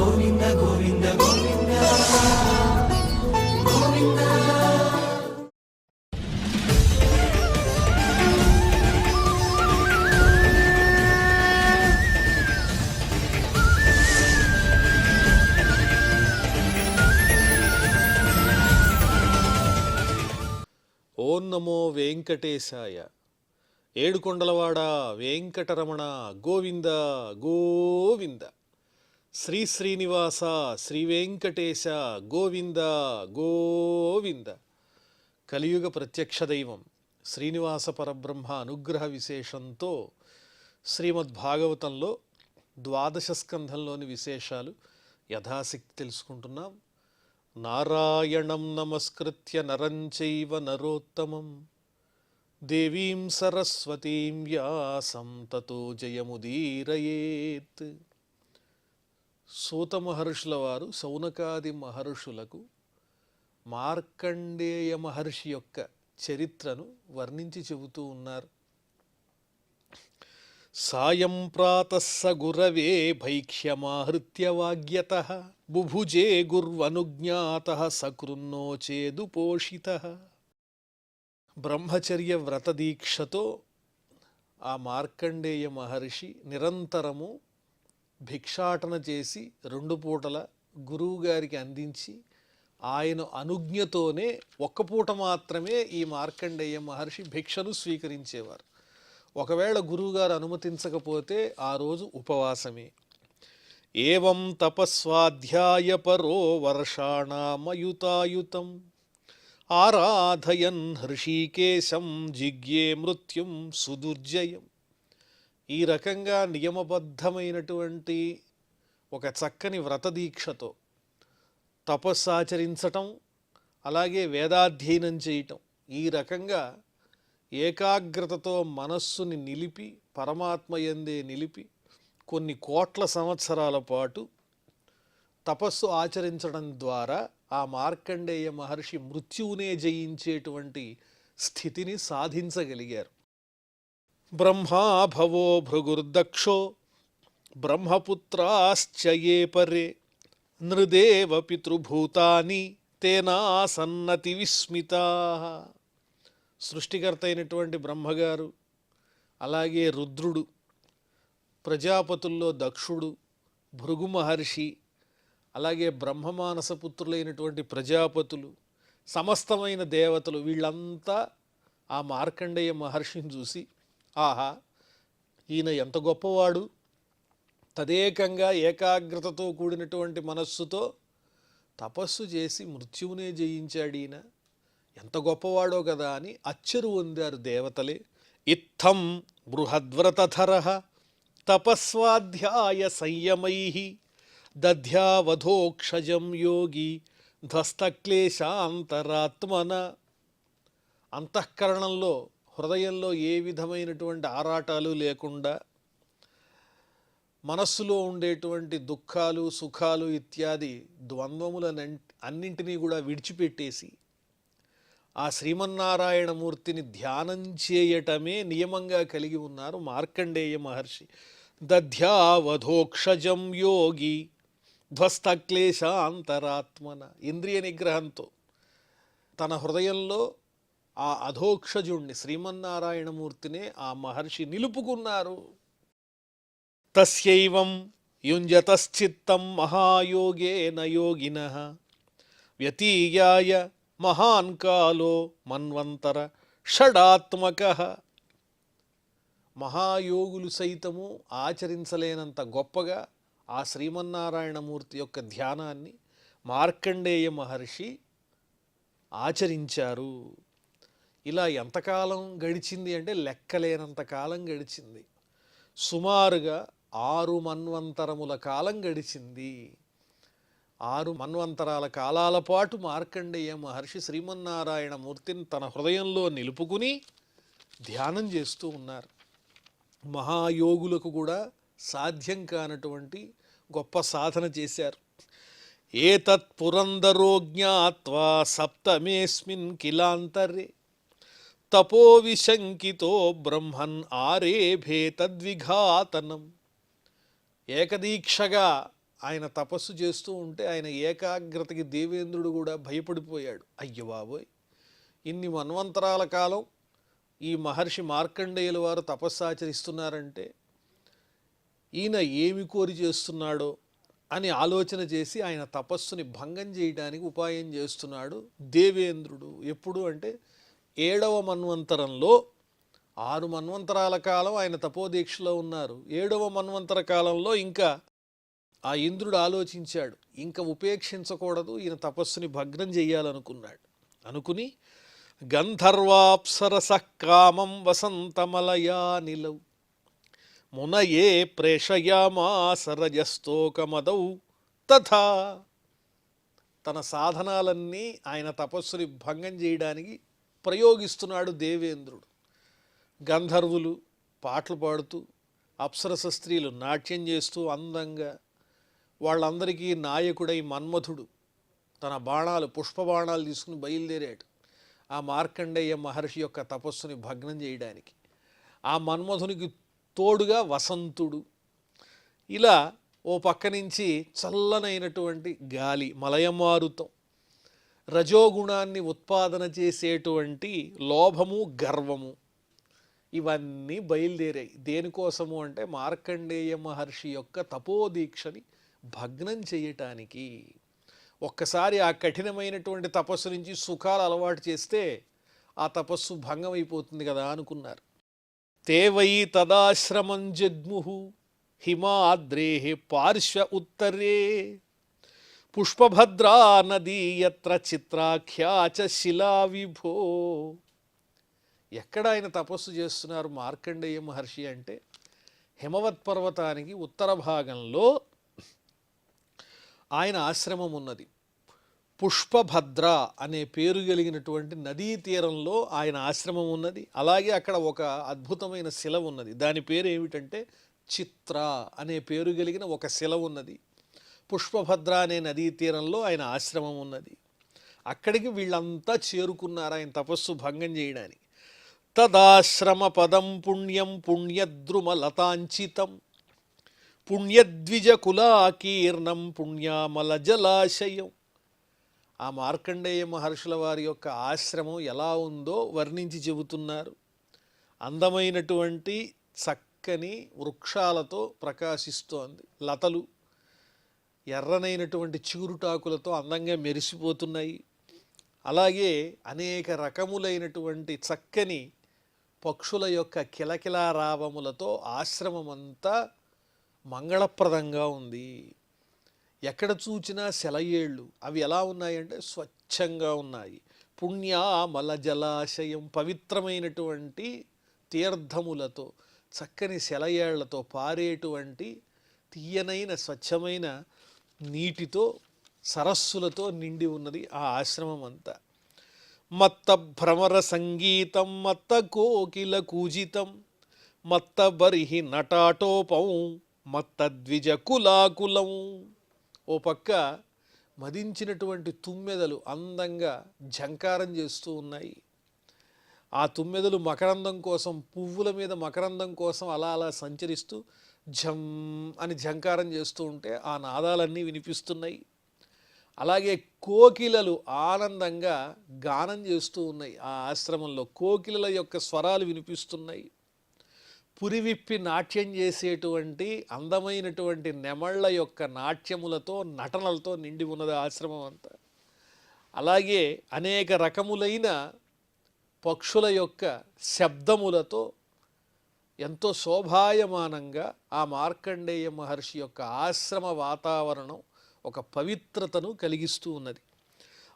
గోవింద గోవింద గోవింద గోవింద. ఓం నమో వెంకటేశాయ. ఏడుకొండలవాడ వెంకటరమణ గోవింద గోవింద. శ్రీ శ్రీనివాస శ్రీ వెంకటేశ గోవింద గోవింద. కలియుగ ప్రత్యక్ష దైవం శ్రీనివాస పరబ్రహ్మ అనుగ్రహ విశేషంతో శ్రీమద్భాగవతంలో ద్వాదశ స్కంధంలోని విశేషాలు యథాశక్తి తెలుసుకుంటున్నాం. నారాయణం నమస్కృత్య నరం చైవ నరోత్తమం దేవీం సరస్వతీం వ్యాసం తతో జయముదీరయేత్. సూత మహర్షుల వారు శౌనకాది మహర్షులకు మార్కండేయ మహర్షి యొక్క చరిత్రను వర్ణించి చెబుతూ ఉన్నారు. సాయం ప్రాతస్స గురవే భైక్ష్యమాహృత్య వాగ్యతః బుభుజే గుర్వనుజ్ఞాతః సకృన్నోచేదుపోషితః. బ్రహ్మచర్య వ్రతదీక్షతో ఆ మార్కండేయ మహర్షి నిరంతరము భిక్షాటన చేసి 2 పూటల గురువుగారికి అందించి ఆయన అనుజ్ఞతోనే 1 పూట మాత్రమే ఈ మార్కండేయ మహర్షి భిక్షను స్వీకరించేవారు. ఒకవేళ గురువుగారు అనుమతించకపోతే ఆ రోజు ఉపవాసమే. ఏవం తపస్వాధ్యాయ పరో వర్షాణమయుతాయుతం ఆరాధయన్ హృషీకేశం జిగ్యే మృత్యుం సుదుర్జయం. ఈ రకంగా నియమబద్ధమైనటువంటి ఒక చక్కని వ్రతదీక్షతో తపస్సాచరించటం, అలాగే వేదాధ్యయనం చేయటం, ఈ రకంగా ఏకాగ్రతతో మనస్సుని నిలిపి పరమాత్మ యందే నిలిపి కొన్ని కోట్ల సంవత్సరాల పాటు తపస్సు ఆచరించడం ద్వారా ఆ మార్కండేయ మహర్షి మృత్యువునే జయించేటువంటి స్థితిని సాధించగలిగారు. బ్రహ్మా భవో భృగుర్దక్షో బ్రహ్మపుత్రాశ్చ ఏ పరే నృదేవ పితృభూతాని తేనా సన్నతి విస్మితా. సృష్టికర్త అయినటువంటి బ్రహ్మగారు, అలాగే రుద్రుడు, ప్రజాపతుల్లో దక్షుడు, భృగు మహర్షి, అలాగే బ్రహ్మమానస పుత్రులైనటువంటి ప్రజాపతులు, సమస్తమైన దేవతలు, వీళ్ళంతా ఆ మార్కండేయ మహర్షిని చూసి ఆహా ఈయన ఎంత గొప్పవాడు, తదేకంగా ఏకాగ్రతతో కూడినటువంటి మనస్సుతో తపస్సు చేసి మృత్యువునే జయించాడు ఈయన, ఎంత గొప్పవాడో కదా అని అచ్చరు పొందారు దేవతలే. ఇత్థం బృహద్వ్రతధరః తపస్వాధ్యాయ సంయమైః దధ్యావధోక్షజం యోగి ధ్వస్తక్లేశాంతరాత్మన. అంతఃకరణంలో హృదయంలో ఏ విధమైనటువంటి ఆరాటాలు లేకుండా మనస్సులో ఉండేటువంటి దుఃఖాలు సుఖాలు ఇత్యాది అన్నింటినీ కూడా విడిచిపెట్టేసి ఆ శ్రీమన్నారాయణమూర్తిని ధ్యానం చేయటమే నియమంగా కలిగి ఉన్నారు మార్కండేయ మహర్షి. దధ్యావధోక్షజం యోగి ధ్వస్తక్లేశాంతరాత్మన. ఇంద్రియ నిగ్రహంతో తన హృదయంలో ఆ అధోక్షజుణ్ణి శ్రీమన్నారాయణమూర్తినే ఆ మహర్షి నిలుపుకున్నారు. తస్యైవం యుంజతశ్చిత్తం మహాయోగేన యోగినః వ్యతీయాయ మహాన్ కాలో మన్వంతర షడాత్మకః. మహాయోగులు సైతము ఆచరించలేనంత గొప్పగా ఆ శ్రీమన్నారాయణమూర్తి యొక్క ధ్యానాన్ని మార్కండేయ మహర్షి ఆచరించారు. ఇలా ఎంతకాలం గడిచింది అంటే లెక్కలేనంత కాలం గడిచింది. సుమారుగా 6 మన్వంతరముల కాలం గడిచింది. 6 మన్వంతరాల కాలాల పాటు మార్కండేయ మహర్షి శ్రీమన్నారాయణమూర్తిని తన హృదయంలో నిలుపుకుని ధ్యానం చేస్తూ ఉన్నారు. మహాయోగులకు కూడా సాధ్యం కానటువంటి గొప్ప సాధన చేశారు. ఏతత్ పురందరో జ్ఞాత్వా సప్తమేస్మిన్ కిలాంతరే తపో విశంకితో బ్రహ్మన్ ఆరేభే తద్విఘాతనం. ఏకదీక్షగా ఆయన తపస్సు చేస్తూ ఉంటే ఆయన ఏకాగ్రతకి దేవేంద్రుడు కూడా భయపడిపోయాడు. అయ్యో బాబోయ్, ఇన్ని మన్వంతరాల కాలం ఈ మహర్షి మార్కండేయుల వారు తపస్సు ఆచరిస్తున్నారంటే ఈయన ఏమి కోరి చేస్తున్నాడో అని ఆలోచన చేసి ఆయన తపస్సుని భంగం చేయడానికి ఉపాయం చేస్తున్నాడు దేవేంద్రుడు. ఎప్పుడు అంటే 7వ మన్వంతరంలో. 6 మన్వంతరాల కాలం ఆయన తపోదీక్షలో ఉన్నారు. 7వ మన్వంతర కాలంలో ఇంకా ఆ ఇంద్రుడు ఆలోచించాడు, ఇంకా ఉపేక్షించకూడదు, ఈయన తపస్సుని భగ్నం చెయ్యాలనుకున్నాడు. అనుకుని గంధర్వాప్సరస కామం వసంతమలయా నిలౌ మునయే ప్రేషయామాసరజస్తోకమదౌ తథా. తన సాధనాలన్నీ ఆయన తపస్సుని భంగం చేయడానికి ప్రయోగిస్తున్నాడు దేవేంద్రుడు. గంధర్వులు పాటలు పాడుతూ, అప్సరస స్త్రీలు నాట్యం చేస్తూ అందంగా, వాళ్ళందరికీ నాయకుడై మన్మథుడు తన బాణాలు పుష్పబాణాలు తీసుకుని బయలుదేరాడు ఆ మార్కండేయ మహర్షి యొక్క తపస్సుని భగ్నం చేయడానికి. ఆ మన్మథునికి తోడుగా వసంతుడు. ఇలా ఓ పక్క నుంచి చల్లనైనటువంటి గాలి మలయమారుతం, రజోగుణాన్ని ఉత్పాదన చేసేటువంటి లోభము గర్వము, ఇవన్నీ బయలుదేరాయి. దేనికోసము అంటే మార్కండేయ మహర్షి యొక్క తపోదీక్షని భగ్నం చేయటానికి. ఒక్కసారి ఆ కఠినమైనటువంటి తపస్సు నుంచి సుఖాలు అలవాటు చేస్తే ఆ తపస్సు భంగం అయిపోతుంది కదా అనుకున్నారు. తే వై తదాశ్రమం జగ్ముహు హిమాద్రే పార్శ్వ ఉత్తరే పుష్పభద్రా నదీ యత్ర చిత్రాఖ్యా చ శిలా విభో. ఎక్కడ ఆయన తపస్సు చేస్తున్నారు మార్కండేయ మహర్షి అంటే హిమవత్ పర్వతానికి ఉత్తర భాగంలో ఆయన ఆశ్రమం ఉన్నది. పుష్పభద్ర అనే పేరు కలిగినటువంటి నదీ తీరంలో ఆయన ఆశ్రమం ఉన్నది. అలాగే అక్కడ ఒక అద్భుతమైన శిల ఉన్నది. దాని పేరు ఏమిటంటే చిత్ర అనే పేరు కలిగిన ఒక శిల ఉన్నది. పుష్పభద్ర అనే నదీ తీరంలో ఆయన ఆశ్రమం ఉన్నది. అక్కడికి వీళ్ళంతా చేరుకున్నారు ఆయన తపస్సు భంగం చేయడానికి. తదాశ్రమ పదం పుణ్యం పుణ్యద్రుమలతాంచితం పుణ్యద్విజకులాకీర్ణం పుణ్యామల జలాశయం. ఆ మార్కండేయ మహర్షుల వారి యొక్క ఆశ్రమం ఎలా ఉందో వర్ణించి చెబుతున్నారు. అందమైనటువంటి చక్కని వృక్షాలతో ప్రకాశిస్తోంది. లతలు ఎర్రనైనటువంటి చిగురుటాకులతో అందంగా మెరిసిపోతున్నాయి. అలాగే అనేక రకములైనటువంటి చక్కని పక్షుల యొక్క కిలకిలారావములతో ఆశ్రమం అంతా మంగళప్రదంగా ఉంది. ఎక్కడ చూచినా సెలయేళ్ళు, అవి ఎలా ఉన్నాయంటే స్వచ్ఛంగా ఉన్నాయి. పుణ్యామల జలాశయం, పవిత్రమైనటువంటి తీర్థములతో చక్కని సెలయేళ్లతో పారేటువంటి తీయనైన స్వచ్ఛమైన నీటితో సరస్సులతో నిండి ఉన్నది ఆ ఆశ్రమం అంతా. మత్త భ్రమర సంగీతం మత్త కోకిల కూజితం మత్త బరిహి నటాటోపం మత్త ద్విజ కులాకులం. ఓ పక్క మదించినటువంటి తుమ్మెదలు అందంగా ఝంకారం చేస్తూ ఉన్నాయి. ఆ తుమ్మెదలు మకరందం కోసం, పువ్వుల మీద మకరందం కోసం అలా అలా సంచరిస్తూ ఝం అని ఝంకారం చేస్తూ ఉంటే ఆ నాదాలన్నీ వినిపిస్తున్నాయి. అలాగే కోకిలలు ఆనందంగా గానం చేస్తూ ఉన్నాయి. ఆ ఆశ్రమంలో కోకిలల యొక్క స్వరాలు వినిపిస్తున్నాయి. పురివిప్పి నాట్యం చేసేటువంటి అందమైనటువంటి నెమళ్ళ యొక్క నాట్యములతో నటనలతో నిండి ఉన్నది ఆశ్రమం అంతా. అలాగే అనేక రకములైన పక్షుల యొక్క శబ్దములతో ఎంతో శోభాయమానంగా ఆ మార్కండేయ మహర్షి యొక్క ఆశ్రమ వాతావరణం ఒక పవిత్రతను కలిగిస్తూ ఉన్నది.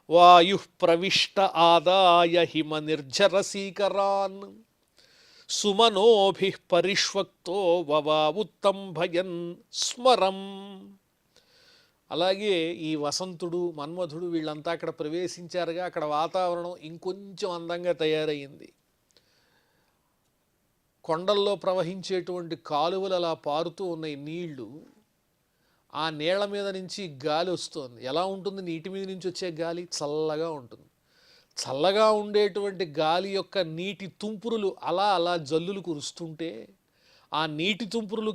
వాయు ప్రవిష్ట ఆదాయ హిమ నిర్జరసీకరాన్ సుమనోభి పరిష్వక్తో వవావుత్తంభయన్ స్మరం. అలాగే ఈ వసంతుడు మన్మథుడు వీళ్ళంతా అక్కడ ప్రవేశించారుగా. అక్కడ వాతావరణం ఇంకొంచెం అందంగా తయారయ్యింది. కొండల్లో ప్రవహించేటువంటి కాలువలు అలా పారుతూ ఉన్నాయి నీళ్లు. ఆ నీళ్ల మీద నుంచి గాలి వస్తుంది. ఎలా ఉంటుంది నీటి మీద నుంచి వచ్చే గాలి? చల్లగా ఉంటుంది. చల్లగా ఉండేటువంటి గాలి యొక్క నీటి తుంపురులు అలా అలా జల్లులు కురుస్తుంటే ఆ నీటి తుంపురులు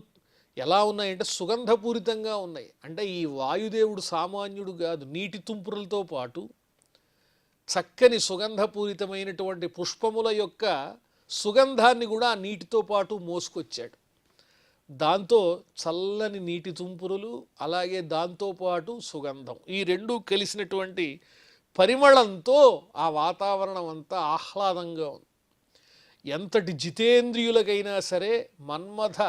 ఎలా ఉన్నాయంటే సుగంధపూరితంగా ఉన్నాయి. అంటే ఈ వాయుదేవుడు సామాన్యుడు కాదు. నీటి తుంపురలతో పాటు చక్కని సుగంధపూరితమైనటువంటి పుష్పముల యొక్క సుగంధాన్ని కూడా ఆ నీటితో పాటు మోసుకొచ్చాడు. దాంతో చల్లని నీటి తుంపురులు, అలాగే దాంతోపాటు సుగంధం, ఈ రెండు కలిసినటువంటి పరిమళంతో ఆ వాతావరణం అంతా ఆహ్లాదంగా ఉంది. ఎంతటి జితేంద్రియులకైనా సరే మన్మథ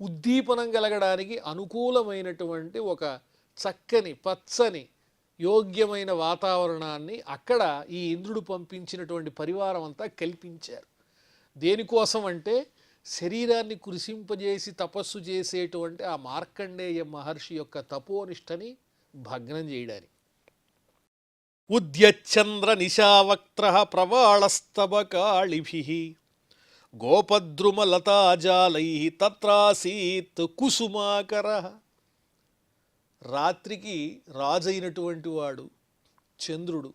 ఉద్దీపనం కలగడానికి అనుకూలమైనటువంటి ఒక చక్కని పచ్చని యోగ్యమైన వాతావరణాన్ని అక్కడ ఈ ఇంద్రుడు పంపించినటువంటి పరివారం అంతా కల్పించారు. దేనికోసం అంటే శరీరాన్ని కృషింపజేసి తపస్సు చేసేటువంటి ఆ మార్కండేయ మహర్షి యొక్క తపోనిష్టని భగ్నం చేయడానికి. ఉద్యచంద్ర నిశావక్త్ర ప్రవాళస్తబకాళిభిః గోపద్రుమలతాజాలై తత్రాసీత్ కుసుమాకరః. రాత్రికి రాజైనటువంటి వాడు చంద్రుడు.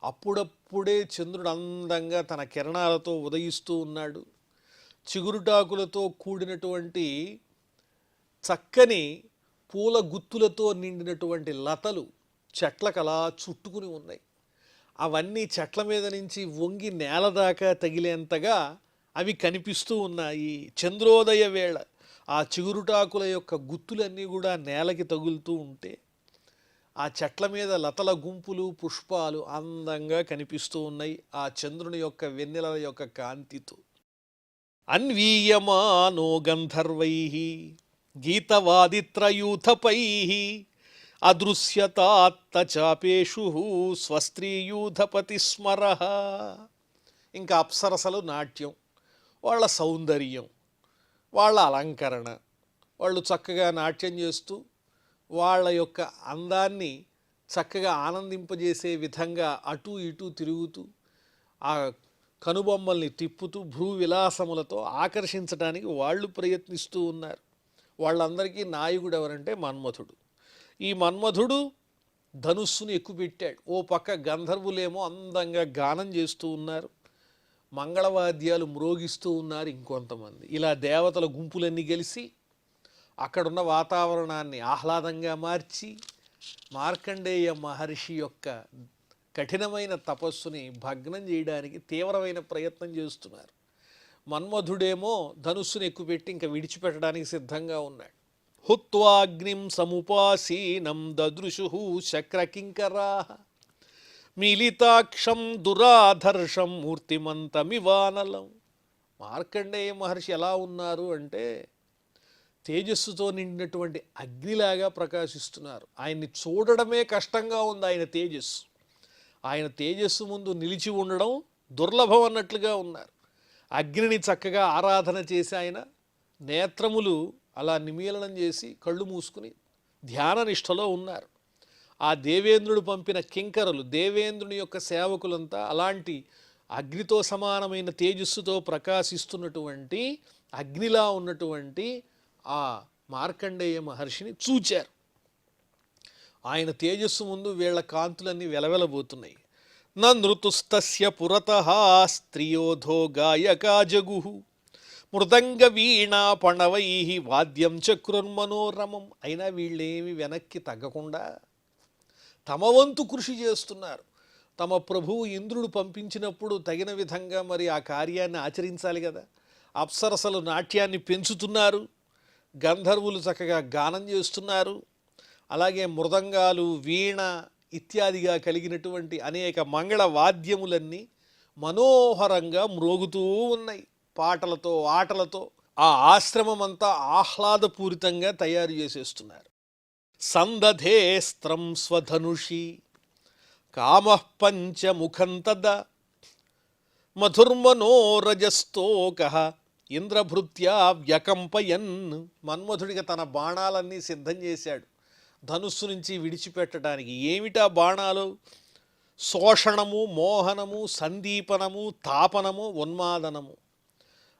అప్పుడప్పుడే చంద్రుడు అందంగా తన కిరణాలతో ఉదయిస్తూ ఉన్నాడు. చిగురుటాకులతో కూడినటువంటి చక్కని పూల గుత్తులతో నిండినటువంటి లతలు చెట్లకు అలా చుట్టుకుని ఉన్నాయి. అవన్నీ చెట్ల మీద నుంచి వంగి నేల దాకా తగిలేంతగా అవి కనిపిస్తూ ఉన్నాయి. చంద్రోదయ వేళ ఆ చిగురుటాకుల యొక్క గుత్తులన్నీ కూడా నేలకి తగులుతూ ఉంటే ఆ చెట్ల మీద లతల గుంపులు పుష్పాలు అందంగా కనిపిస్తూ ఉన్నాయి ఆ చంద్రుని యొక్క వెన్నెల యొక్క కాంతితో. అన్వీయమానో గంధర్వైః గీతవాదిత్రయూథపైః అదృశ్యతాత్తచాపేషు స్వస్త్రీయూథపతి స్మరః. ఇంకా అప్సరసలు నాట్యం, వాళ్ళ సౌందర్యం, వాళ్ళ అలంకరణ, వాళ్ళు చక్కగా నాట్యం చేస్తూ వాళ్ళ యొక్క అందాన్ని చక్కగా ఆనందింపజేసే విధంగా అటు ఇటు తిరుగుతూ ఆ కనుబొమ్మల్ని తిప్పుతూ భ్రూ విలాసములతో ఆకర్షించడానికి వాళ్ళు ప్రయత్నిస్తూ ఉన్నారు. వాళ్ళందరికీ నాయకుడు ఎవరంటే మన్మథుడు. ఈ మన్మథుడు ధనుస్సును ఎక్కుపెట్టాడు. ఓ పక్క గంధర్వులేమో అందంగా గానం చేస్తూ ఉన్నారు, మంగళవాద్యాలు మ్రోగిస్తూ ఉన్నారు ఇంకొంతమంది. ఇలా దేవతల గుంపులన్నీ కలిసి అక్కడున్న వాతావరణాన్ని ఆహ్లాదంగా మార్చి మార్కండేయ మహర్షి యొక్క కఠినమైన తపస్సుని భగ్నం చేయడానికి తీవ్రమైన ప్రయత్నం చేస్తున్నారు. మన్మధుడేమో ధనుస్సును ఎక్కుపెట్టి ఇంకా విడిచిపెట్టడానికి సిద్ధంగా ఉన్నాడు. హుత్వాగ్నిం సముపాసీనం దదృశు శక్రకింకరాః మిలితాక్షం దురాధర్షం మూర్తిమంతమివానలం. మార్కండేయ మహర్షి ఎలా ఉన్నారు అంటే తేజస్సుతో నిండినటువంటి అగ్నిలాగా ప్రకాశిస్తున్నారు. ఆయన్ని చూడడమే కష్టంగా ఉంది. ఆయన తేజస్సు ముందు నిలిచి ఉండడం దుర్లభం అన్నట్లుగా ఉన్నారు. అగ్నిని చక్కగా ఆరాధన చేసి ఆయన నేత్రములు అలా నిమీలనం చేసి కళ్ళు మూసుకుని ధ్యాన నిష్టలో ఉన్నారు. ఆ దేవేంద్రుడు పంపిన కింకరులు, దేవేంద్రుని యొక్క సేవకులంతా అలాంటి అగ్నితో సమానమైన తేజస్సుతో ప్రకాశిస్తున్నటువంటి అగ్నిలా ఉన్నటువంటి ఆ మార్కండేయ మహర్షిని చూచారు. ఆయన తేజస్సు ముందు వీళ్ల కాంతులన్నీ వెలవెలబోతున్నాయి. నృతుస్తస్య పురతః స్త్రియోధో గాయకా జగుః మృదంగ వీణా పణవైః వాద్యం చక్రుర్మనోరమం. అయినా వీళ్ళేమి వెనక్కి తగ్గకుండా తమ వంతు కృషి చేస్తున్నారు. తమ ప్రభువు ఇంద్రుడు పంపించినప్పుడు తగిన విధంగా మరి ఆ కార్యాన్ని ఆచరించాలి కదా. అప్సరసలు నాట్యాన్ని పెంచుతున్నారు, గంధర్వులు చక్కగా గానం చేస్తున్నారు, అలాగే మృదంగాలు వీణ ఇత్యాదిగా కలిగినటువంటి అనేక మంగళ వాద్యములన్నీ మనోహరంగా మ్రోగుతూ ఉన్నాయి. పాటలతో ఆటలతో ఆ ఆశ్రమం అంతా ఆహ్లాదపూరితంగా తయారు చేసేస్తున్నారు. సందధేస్త్రం స్వధనుషి కామః పంచముఖం తదా మధుర్మనోరజస్తోకః ఇంద్రభృత్యా వ్యకంపయన్. మన్మధుడిగా తన బాణాలన్నీ సిద్ధం చేశాడు ధనుస్సు నుంచి విడిచిపెట్టడానికి. ఏమిటా బాణాలు? శోషణము, మోహనము, సందీపనము, తాపనము, ఉన్మాదనము.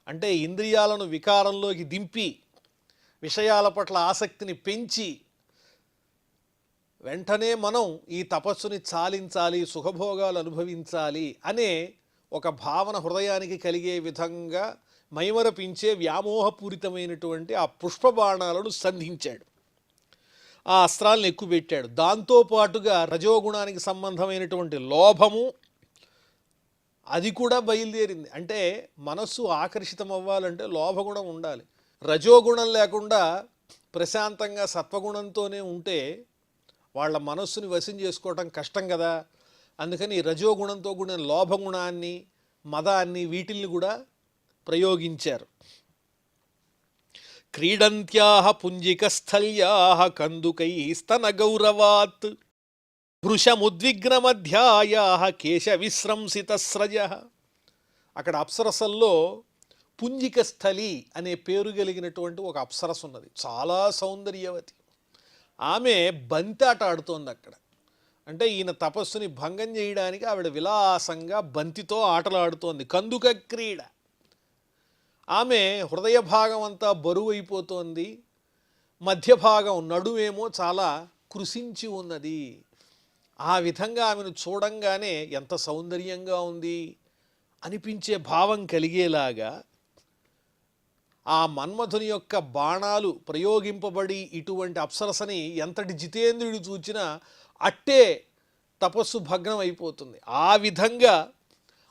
అంటే ఇంద్రియాలను వికారంలోకి దింపి విషయాల పట్ల ఆసక్తిని పెంచి వెంటనే మనం ఈ తపస్సుని చాలించాలి, సుఖభోగాలు అనుభవించాలి అనే ఒక భావన హృదయానికి కలిగే విధంగా మైమరపించే వ్యామోహపూరితమైనటువంటి ఆ పుష్పబాణాలను సంధించాడు. ఆ అస్త్రాలను ఎక్కుపెట్టాడు. దాంతోపాటుగా రజోగుణానికి సంబంధమైనటువంటి లోభము అది కూడా బయలుదేరింది. అంటే మనస్సు ఆకర్షితం అవ్వాలంటే లోభగుణం ఉండాలి. రజోగుణం లేకుండా ప్రశాంతంగా సత్వగుణంతోనే ఉంటే వాళ్ళ మనస్సుని వశం చేసుకోవటం కష్టం కదా. అందుకని రజోగుణంతో కూడిన లోభగుణాన్ని, మదాన్ని, వీటిల్ని కూడా ప్రయోగించారు. క్రీడంత్యాః పుంజికస్థల్యాః కందుకైస్తన గౌరవాత్ భృశముద్విగ్నమధ్యాయాః కేశవిశ్రంసితస్రజః. అక్కడ అప్సరసల్లో పుంజికస్థలి అనే పేరు కలిగినటువంటి ఒక అప్సరస ఉన్నది. చాలా సౌందర్యవతి. ఆమె బంతి ఆట ఆడుతోంది అక్కడ. అంటే ఈయన తపస్సుని భంగం చేయడానికి ఆవిడ విలాసంగా బంతితో ఆటలాడుతోంది. కందుక క్రీడ. ఆమె హృదయ భాగం అంతా బరువు అయిపోతోంది. మధ్య భాగం నడుమేమో చాలా కృశించి ఉన్నది. ఆ విధంగా ఆమెను చూడంగానే ఎంత సౌందర్యంగా ఉంది అనిపించే భావం కలిగేలాగా ఆ మన్మధుని యొక్క బాణాలు ప్రయోగింపబడి ఇటువంటి అప్సరసని ఎంతటి జితేంద్రుడు చూచినా అట్టే తపస్సు భగ్నం అయిపోతుంది. ఆ విధంగా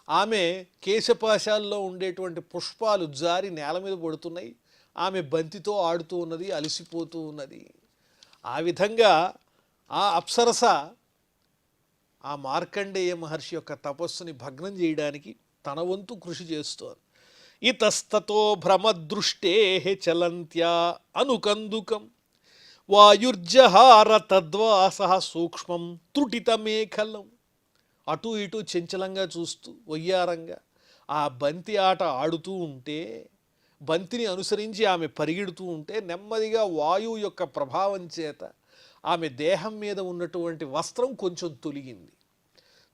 ఆమె కేశపాశాల్లో ఉండేటువంటి పుష్పాలు జారి నేల మీద పడుతున్నాయి. ఆమె బంతితో ఆడుతూ ఉన్నది, అలసిపోతూ ఉన్నది. ఆ విధంగా ఆ అప్సరస ఆ మార్కండేయ మహర్షి యొక్క తపస్సుని భగ్నం చేయడానికి తన వంతు కృషి చేస్తోంది. ఇతస్తతో భ్రమదృష్టే చలంత్యా అనుకందుకం వాయుర్జహార తద్వాస సూక్ష్మం త్రుటితమేఖలం. అటు ఇటు చంచలంగా చూస్తూ వయ్యారంగా ఆ బంతి ఆట ఆడుతూ ఉంటే, బంతిని అనుసరించి ఆమె పరిగెడుతూ ఉంటే నెమ్మదిగా వాయువు యొక్క ప్రభావం చేత ఆమె దేహం మీద ఉన్నటువంటి వస్త్రం కొంచెం తొలగింది.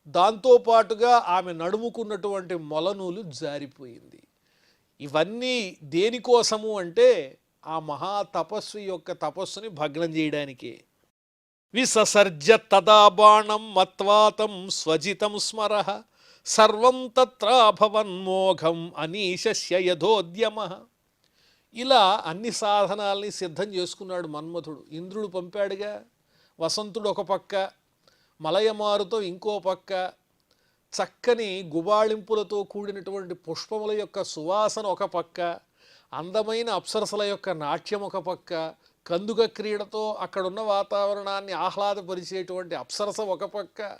దాంతోపాటుగా ఆమె నడుముకున్నటువంటి మొలనూలు జారిపోయింది. ఇవన్నీ దేనికోసము అంటే ఆ మహా తపస్వి యొక్క తపస్సుని భగ్నం చేయడానికే. విససర్జ తదా బాణం మత్వాతం స్వజితం స్మరః సర్వం తత్రాభవన్మోఘం అనీశస్య యథోద్యమః. ఇలా అన్ని సాధనాల్ని సిద్ధం చేసుకున్నాడు మన్మథుడు. ఇంద్రుడు పంపాడుగా, వసంతుడు ఒక పక్క, మలయమారుతో ఇంకో పక్క, చక్కని గుబాళింపులతో కూడినటువంటి పుష్పముల యొక్క సువాసన ఒక పక్క, అందమైన అప్సరసల యొక్క నాట్యం ఒక పక్క, కందుక క్రీడతో అక్కడున్న వాతావరణాన్ని ఆహ్లాదపరిచేటువంటి అప్సరస ఒక పక్క,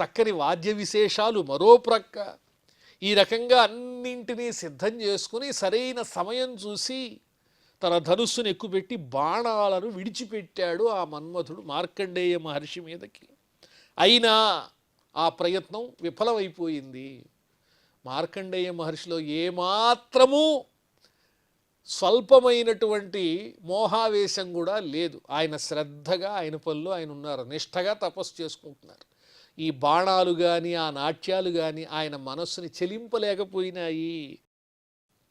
చక్కని వాద్య విశేషాలు మరో ప్రక్క. ఈ రకంగా అన్నింటినీ సిద్ధం చేసుకుని సరైన సమయం చూసి తన ధనుస్సును ఎక్కుపెట్టి బాణాలను విడిచిపెట్టాడు ఆ మన్మథుడు మార్కండేయ మహర్షి మీదకి. అయినా ఆ ప్రయత్నం విఫలమైపోయింది. మార్కండేయ మహర్షిలో ఏమాత్రమూ స్వల్పమైనటువంటి మోహావేశం కూడా లేదు. ఆయన శ్రద్ధగా ఆయన పనిలో ఆయన ఉన్నారు, నిష్ఠగా తపస్సు చేసుకుంటున్నారు. ఈ బాణాలు కానీ ఆ నాట్యాలు కానీ ఆయన మనస్సుని చెలింపలేకపోయినాయి.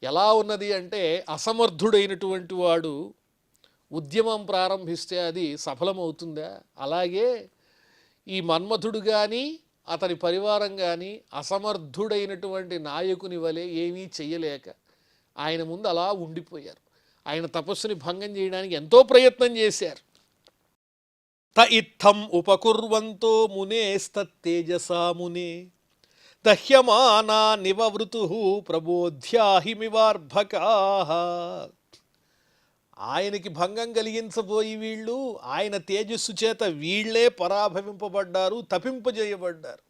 ఎలా ఉన్నది అంటే అసమర్థుడైనటువంటి వాడు ఉద్యమం ప్రారంభిస్తే అది సఫలమవుతుందా? అలాగే ఈ మన్మథుడు కానీ అతని పరివారం కానీ అసమర్థుడైనటువంటి నాయకుని వలె ఏమీ చెయ్యలేక ఆయన ముందు అలా ఉండిపోయారు. ఆయన తపస్సుని భంగం చేయడానికి ఎంతో ప్రయత్నం చేశారు. త ఇత్థం ఉపకుర్వంతో మునేస్తేజసా మునే దహ్యమానా నివవృతు ప్రబోధ్యాహిమివార్భకాః. ఆయనకి భంగం కలిగించబోయి వీళ్ళు ఆయన తేజస్సు చేత వీళ్లే పరాభవింపబడ్డారు, తపింపజేయబడ్డారు.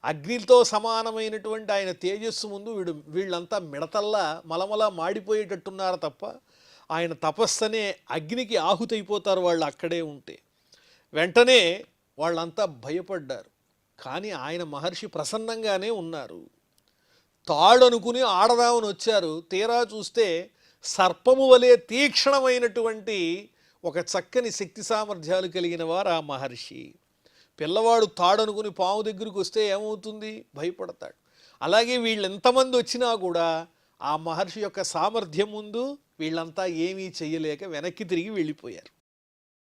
అగ్నితో సమానమైనటువంటి ఆయన తేజస్సు ముందు వీళ్ళంతా మిడతల్లా మలమలా మాడిపోయేటట్టున్నారు తప్ప ఆయన తపస్సనే అగ్నికి ఆహుతైపోతారు వాళ్ళు అక్కడే ఉంటే. వెంటనే వాళ్ళంతా భయపడ్డారు. కానీ ఆయన మహర్షి ప్రసన్నంగానే ఉన్నారు. తాడనుకుని ఆడదామని వచ్చారు. తీరా చూస్తే సర్పము వలె తీక్షణమైనటువంటి ఒక చక్కని శక్తి సామర్థ్యాలు కలిగిన వారు ఆ మహర్షి. పిల్లవాడు తాడనుకుని పాము దగ్గరికి వస్తే ఏమవుతుంది? భయపడతాడు. అలాగే వీళ్ళు ఎంతమంది వచ్చినా కూడా ఆ మహర్షి యొక్క సామర్థ్యం ముందు వీళ్ళంతా ఏమీ చెయ్యలేక వెనక్కి తిరిగి వెళ్ళిపోయారు.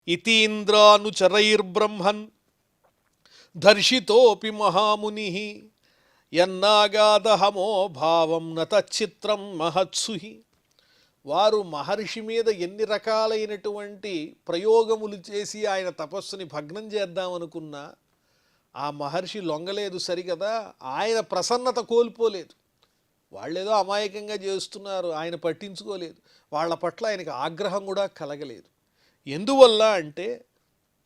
ఇతీంద్రానుచరైర్బ్రహ్మన్ దర్శితోపి మహాముని యన్నాగాదహమో భావం నతచిత్రం మహత్సుహి. వారు మహర్షి మీద ఎన్ని రకాలైనటువంటి ప్రయోగములు చేసి ఆయన తపస్సుని భగ్నం చేద్దామనుకున్నా ఆ మహర్షి లొంగలేదు సరికదా, ఆయన ప్రసన్నత కోల్పోలేదు. వాళ్ళేదో అమాయకంగా చేస్తున్నారు, ఆయన పట్టించుకోలేదు. వాళ్ళ పట్ల ఆయనకు ఆగ్రహం కూడా కలగలేదు. ఎందువల్ల అంటే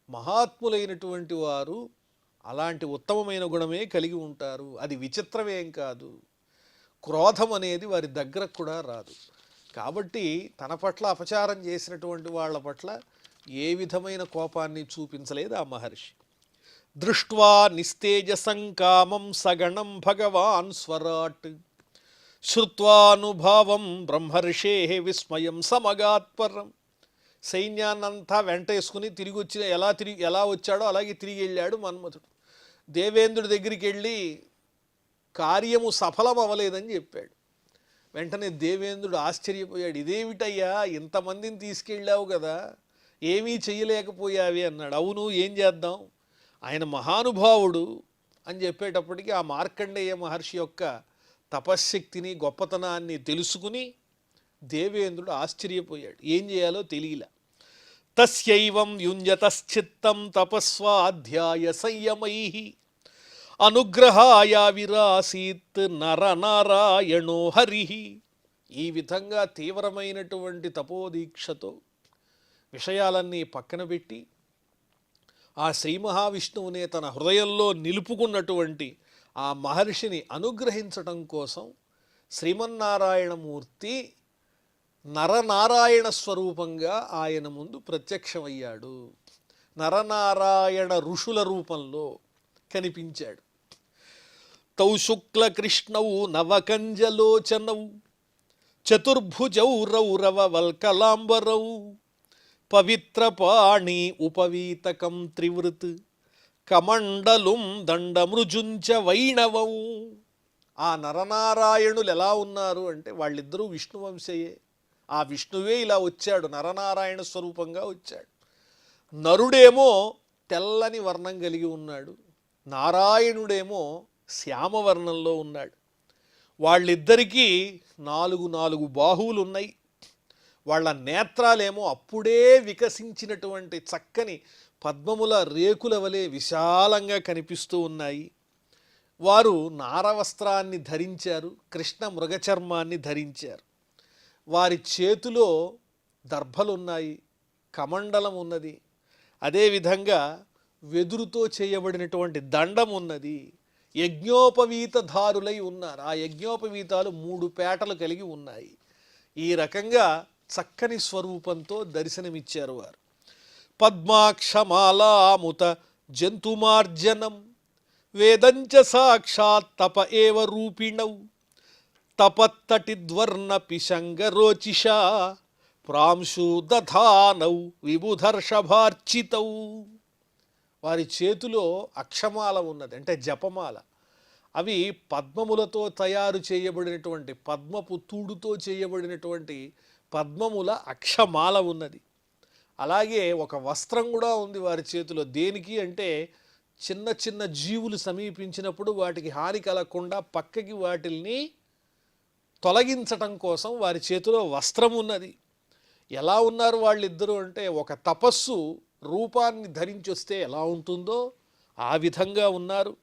మహాత్ములైనటువంటి వారు అలాంటి ఉత్తమమైన గుణమే కలిగి ఉంటారు. అది విచిత్రమేం కాదు. క్రోధం అనేది వారి దగ్గరకు కూడా రాదు. కాబట్టి తన పట్ల అపచారం చేసినటువంటి వాళ్ళ పట్ల ఏ విధమైన కోపాన్ని చూపించలేదు ఆ మహర్షి. దృష్ట్వా నిస్తేజసం కామం సగణం భగవాన్ స్వరాట్ శ్రుత్వానుభావం బ్రహ్మర్షే విస్మయం సమగాత్పరం. సైన్యాన్నంతా వెంటేసుకుని ఎలా వచ్చాడో అలాగే తిరిగి వెళ్ళాడు మన్మథుడు. దేవేంద్రుడి దగ్గరికి వెళ్ళి కార్యము సఫలం అవ్వలేదని చెప్పాడు. వెంటనే దేవేంద్రుడు ఆశ్చర్యపోయాడు. ఇదేమిటయ్యా, ఇంతమందిని తీసుకెళ్ళావు కదా, ఏమీ చెయ్యలేకపోయావి అన్నాడు. అవును, ఏం చేద్దాం, ఆయన మహానుభావుడు అని చెప్పేటప్పటికీ ఆ మార్కండేయ మహర్షి యొక్క తపశ్శక్తిని గొప్పతనాన్ని తెలుసుకుని దేవేంద్రుడు ఆశ్చర్యపోయాడు. ఏం చేయాలో తెలియలా. తస్యైవం యుంజతశ్చిత్తం తపస్వాధ్యాయ సంయమై అనుగ్రహాయ విరాసీత్ నరనారాయణో హరి. ఈ విధంగా తీవ్రమైనటువంటి తపోదీక్షతో విషయాలన్నీ పక్కన పెట్టి ఆ శ్రీ మహావిష్ణువునే తన హృదయంలో నిలుపుకున్నటువంటి ఆ మహర్షిని అనుగ్రహించటం కోసం శ్రీమన్నారాయణమూర్తి నరనారాయణ స్వరూపంగా ఆయన ముందు ప్రత్యక్షమయ్యాడు. నరనారాయణ ఋషుల రూపంలో కనిపించాడు. తౌ శుక్ల కృష్ణౌ నవకంజలోచనౌ చతుర్భుజౌ రౌరవ వల్కలాంబరౌ పవిత్రపాణి ఉపవీతకం త్రివృత్ కమండలుం దండమృజుంచ వైణవం. ఆ నరనారాయణులు ఎలా ఉన్నారు అంటే వాళ్ళిద్దరూ విష్ణువంశయే. ఆ విష్ణువే ఇలా వచ్చాడు, నరనారాయణ స్వరూపంగా వచ్చాడు. నరుడేమో తెల్లని వర్ణం కలిగి ఉన్నాడు, నారాయణుడేమో శ్యామవర్ణంలో ఉన్నాడు. వాళ్ళిద్దరికీ నాలుగు బాహువులు ఉన్నాయి. వాళ్ళ నేత్రాలేమో అప్పుడే వికసించినటువంటి చక్కని పద్మముల రేకుల వలె విశాలంగా కనిపిస్తూ ఉన్నాయి. వారు నారవస్త్రాన్ని ధరించారు, కృష్ణ మృగచర్మాన్ని ధరించారు. వారి చేతిలో దర్భలున్నాయి, కమండలం ఉన్నది, అదేవిధంగా వెదురుతో చేయబడినటువంటి దండం ఉన్నది. యజ్ఞోపవీతధారులై ఉన్నారు. ఆ యజ్ఞోపవీతాలు 3 పేటలు కలిగి ఉన్నాయి. ఈ రకంగా చక్కని స్వరూపంతో దర్శనమిచ్చారు వారు. పద్మాక్షమాలాముత జంతుమార్జనం వేదంచ సాక్షాత్ తప ఏవ రూపిణౌ తపత్తటిద్వర్ణ పిశంగరోచిషా ప్రాంశు దధానౌ విబుధర్షభార్చితౌ. వారి చేతిలో అక్షమాల ఉన్నది, అంటే జపమాల. అవి పద్మములతో తయారు చేయబడినటువంటి, పద్మపు తూడుతో చేయబడినటువంటి పద్మముల అక్షమాల ఉన్నది. అలాగే ఒక వస్త్రం కూడా ఉంది వారి చేతిలో. దేనికి అంటే చిన్న చిన్న జీవులు సమీపించినప్పుడు వాటికి హాని కలగకుండా పక్కకి వాటిల్ని తొలగించటం కోసం వారి చేతిలో వస్త్రం ఉన్నది. ఎలా ఉన్నారు వాళ్ళిద్దరూ అంటే ఒక తపస్సు రూపాన్ని ధరించొస్తే ఎలా ఉంటుందో ఆ విధంగా ఉన్నారు.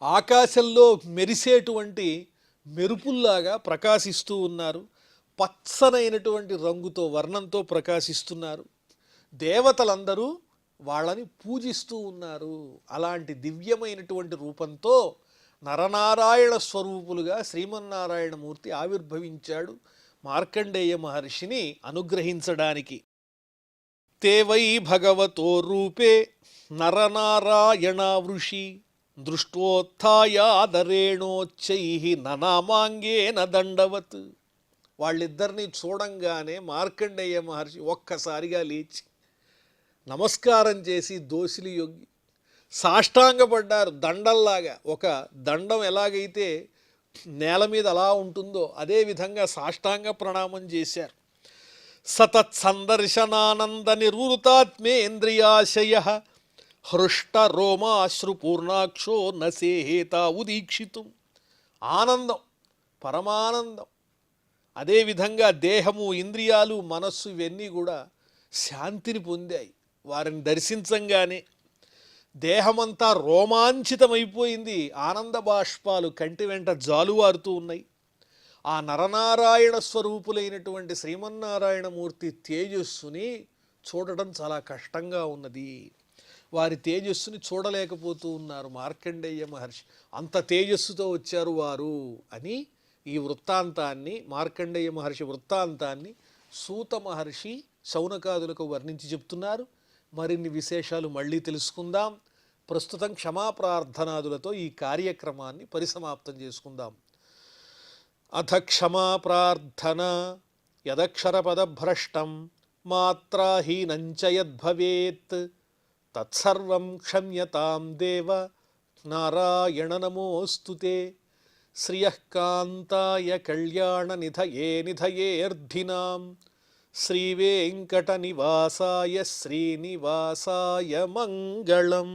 ఆకాశంలో మెరిసేటువంటి మెరుపుల్లాగా ప్రకాశిస్తూ ఉన్నారు. పచ్చనైనటువంటి రంగుతో, వర్ణంతో ప్రకాశిస్తున్నారు. దేవతలందరూ వాళ్ళని పూజిస్తూ ఉన్నారు. అలాంటి దివ్యమైనటువంటి రూపంతో నరనారాయణ స్వరూపులుగా శ్రీమన్నారాయణమూర్తి ఆవిర్భవించాడు మార్కండేయ మహర్షిని అనుగ్రహించడానికి. తే వై భగవతో రూపే నరనారాయణ వృషి దృష్టోత్థాయాదరేణోచ్చై ననామాంగేన దండవత్. వాళ్ళిద్దరినీ చూడంగానే మార్కండేయ మహర్షి ఒక్కసారిగా లేచి నమస్కారం చేసి దోసిలి యొగ్గి సాష్టాంగపడ్డారు దండంలాగా. ఒక దండం ఎలాగైతే నేల మీద అలా ఉంటుందో అదేవిధంగా సాష్టాంగ ప్రణామం చేశారు. సతత్సందర్శనానంద నిర్వృతాత్మేంద్రియాశయ హృష్ట రోమాశ్రుపూర్ణాక్షో నసేహేత ఉదీక్షితం. ఆనందం, పరమానందం. అదేవిధంగా దేహము, ఇంద్రియాలు, మనస్సు ఇవన్నీ కూడా శాంతిని పొందాయి. వారిని దర్శించంగానే దేహమంతా రోమాంచితమైపోయింది. ఆనంద బాష్పాలు కంటి వెంట జాలువారుతూ ఉన్నాయి. ఆ నరనారాయణ స్వరూపులైనటువంటి శ్రీమన్నారాయణమూర్తి తేజస్సుని చూడటం చాలా కష్టంగా ఉన్నది. వారి తేజస్సుని చూడలేకపోతూ ఉన్నారు మార్కండేయ మహర్షి. అంత తేజస్సుతో వచ్చారు వారు అని ఈ వృత్తాంతాన్ని, మార్కండేయ మహర్షి వృత్తాంతాన్ని సూత మహర్షి శౌనకాదులకు వర్ణించి చెప్తున్నారు. మరిన్ని విశేషాలు మళ్ళీ తెలుసుకుందాం. ప్రస్తుతం క్షమాప్రార్థనాదులతో ఈ కార్యక్రమాన్ని పరిసమాప్తం చేసుకుందాం. అథ క్షమాప్రార్థన. యదక్షరపదభ్రష్టం మాత్రాహీనంచ యద్భవేత్ తత్సర్వం క్షమ్యతాం దేవ నారాయణ నమోస్తుతే. శ్రియః కాంతాయ కళ్యాణనిధయే నిధయేర్ధినాం శ్రీవేంకటనివాసాయ శ్రీనివాసాయ మంగళం.